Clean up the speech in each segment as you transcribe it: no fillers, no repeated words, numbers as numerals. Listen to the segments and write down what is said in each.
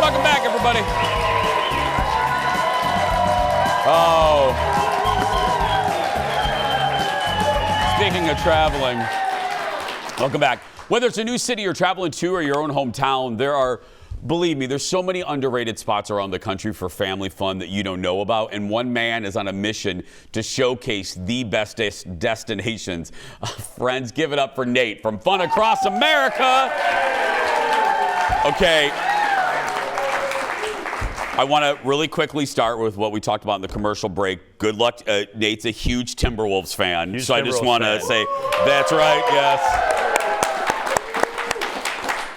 Welcome back, everybody. Oh. Speaking of traveling, welcome back. Whether it's a new city you're traveling to or your own hometown, believe me, there's so many underrated spots around the country for family fun that you don't know about. And one man is on a mission to showcase the best destinations. Friends, give it up for Nate from Fun Across America. Okay. I want to really quickly start with what we talked about in the commercial break. Good luck. Nate's a huge Timberwolves fan. Huge so I just want to fan. say, that's right, yes.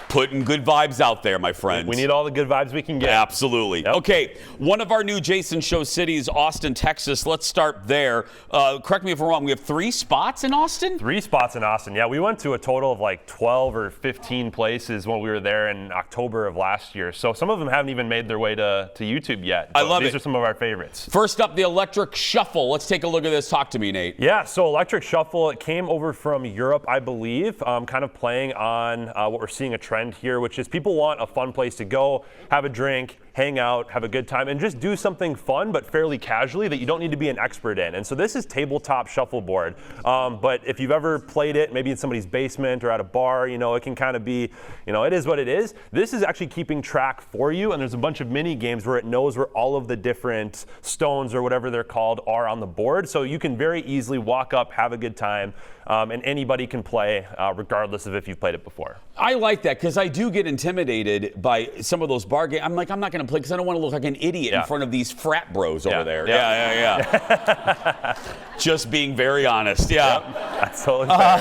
Putting good vibes out there, my friends. We need all the good vibes we can get. Absolutely. Yep. Okay, one of our new Jason Show cities, Austin, Texas. Let's start there. Correct me if I'm wrong. We have 3 spots in Austin? 3 spots in Austin. Yeah, we went to a total of like 12 or 15 places when we were there in October of last year. So some of them haven't even made their way to YouTube yet. I love it. These are some of our favorites. First up, the Electric Shuffle. Let's take a look at this. Talk to me, Nate. Yeah, so Electric Shuffle, it came over from Europe, I believe, kind of playing on what we're seeing a trend here, which is people want a fun place to go, have a drink, hang out, have a good time, and just do something fun but fairly casually that you don't need to be an expert in. And so this is tabletop shuffleboard. But if you've ever played it, maybe in somebody's basement or at a bar, it can kind of be, it is what it is. This is actually keeping track for you, and there's a bunch of mini games where it knows where all of the different stones or whatever they're called are on the board. So you can very easily walk up, have a good time, and anybody can play regardless of if you've played it before. I like that because I do get intimidated by some of those bar games. I'm like, I'm not going to play because I don't want to look like an idiot in front of these frat bros over there. Yeah. Just being very honest. Yeah. Yep. That's totally fair.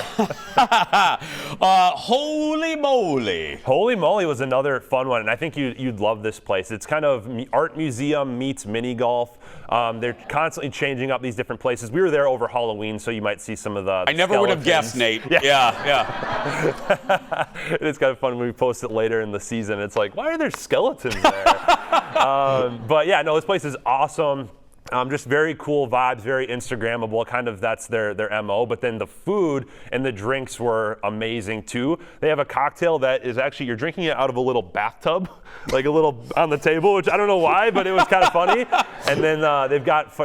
Holy Moly. Holy Moly was another fun one, and I think you'd love this place. It's kind of art museum meets mini golf. They're constantly changing up these different places. We were there over Halloween, so you might see some of the I never would have guessed, Nate. Yeah. It's kind of fun when we post it later in the season. It's like, why are there skeletons there? But yeah, no, this place is awesome. Just very cool vibes, very Instagrammable, kind of that's their MO. But then the food and the drinks were amazing too. They have a cocktail that is actually, you're drinking it out of a little bathtub, like a little on the table, which I don't know why, but it was kind of funny. And then they've got,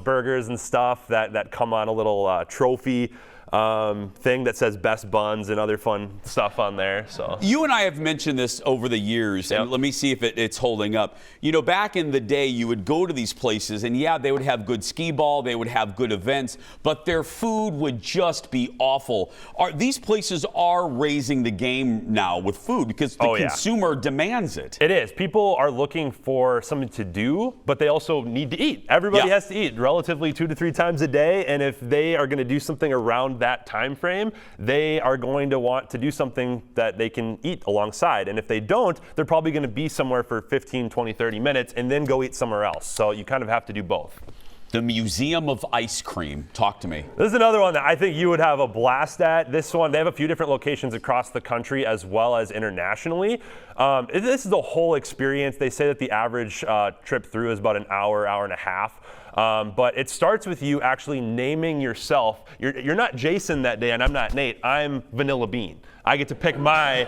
burgers and stuff that come on a little trophy thing that says best buns and other fun stuff on there. So you and I have mentioned this over the years, and let me see if it's holding up. Back in the day, you would go to these places, and they would have good skee ball, they would have good events, but their food would just be awful. These places are raising the game now with food because the consumer demands it. It is. People are looking for something to do, but they also need to eat. Everybody has to eat relatively 2 to 3 times a day, and if they are going to do something around that time frame, they are going to want to do something that they can eat alongside. And if they don't, they're probably going to be somewhere for 15, 20, 30 minutes and then go eat somewhere else. So you kind of have to do both. The Museum of Ice Cream. Talk to me. This is another one that I think you would have a blast at. This one, they have a few different locations across the country as well as internationally. This is the whole experience. They say that the average trip through is about an hour and a half. But it starts with you actually naming yourself. You're not Jason that day, and I'm not Nate. I'm Vanilla Bean. I get to pick my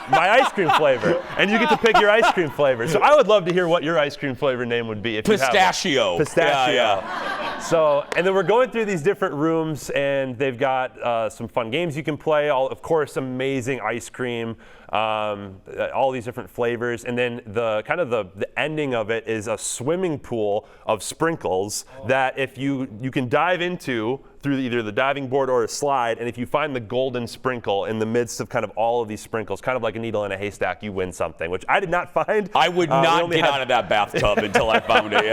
ice cream flavor, and you get to pick your ice cream flavor. So I would love to hear what your ice cream flavor name would be. If Pistachio. You have one. Pistachio. Yeah. So, and then we're going through these different rooms, and they've got some fun games you can play. Of course, amazing ice cream. All these different flavors, and then the ending of it is a swimming pool of sprinkles that if you can dive into through either the diving board or a slide, and if you find the golden sprinkle in the midst of kind of all of these sprinkles, kind of like a needle in a haystack, you win something, which I did not find. I would not get out of that bathtub until I found it,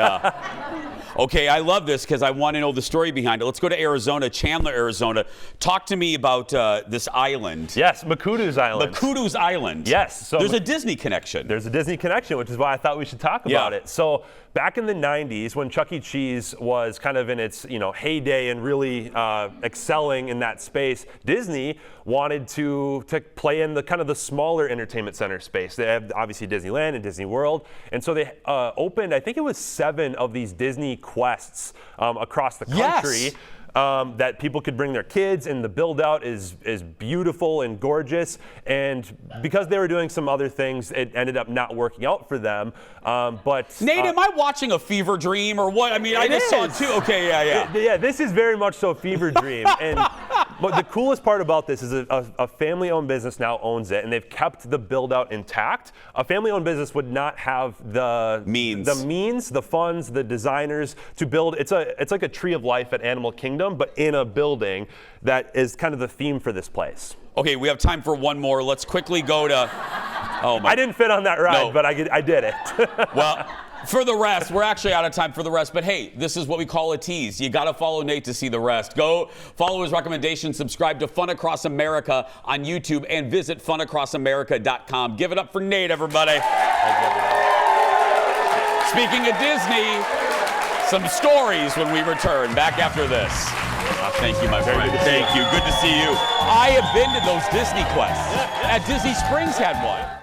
Okay, I love this because I want to know the story behind it. Let's go to Arizona, Chandler, Arizona. Talk to me about this island. Yes, Makudu's Island. Makudu's Island. Yes. So there's a Disney connection. There's a Disney connection, which is why I thought we should talk about it. So back in the 90s, when Chuck E. Cheese was kind of in its heyday and really excelling in that space, Disney wanted to play in the kind of the smaller entertainment center space. They have obviously Disneyland and Disney World, and so they opened, I think it was 7 of these Disney quests across the country. that people could bring their kids, and the build out is beautiful and gorgeous. And because they were doing some other things, it ended up not working out for them. But Nate, am I watching a fever dream or what? I mean, I just saw it too. Okay, yeah. Yeah, this is very much so a fever dream. And but the coolest part about this is a family-owned business now owns it, and they've kept the build-out intact. A family-owned business would not have the means, the funds, the designers to build. It's like a tree of life at Animal Kingdom, but in a building that is kind of the theme for this place. Okay, we have time for one more. Let's quickly go to. Oh my! I didn't fit on that ride, but I did it. Well, for the rest, we're actually out of time for the rest. But hey, this is what we call a tease. You got to follow Nate to see the rest. Go follow his recommendations. Subscribe to Fun Across America on YouTube and visit funacrossamerica.com. Give it up for Nate, everybody. Speaking of Disney, some stories when we return. Back after this. Thank you, my friend. Thank you. Good to see you. I have been to those Disney quests. At Disney Springs had one.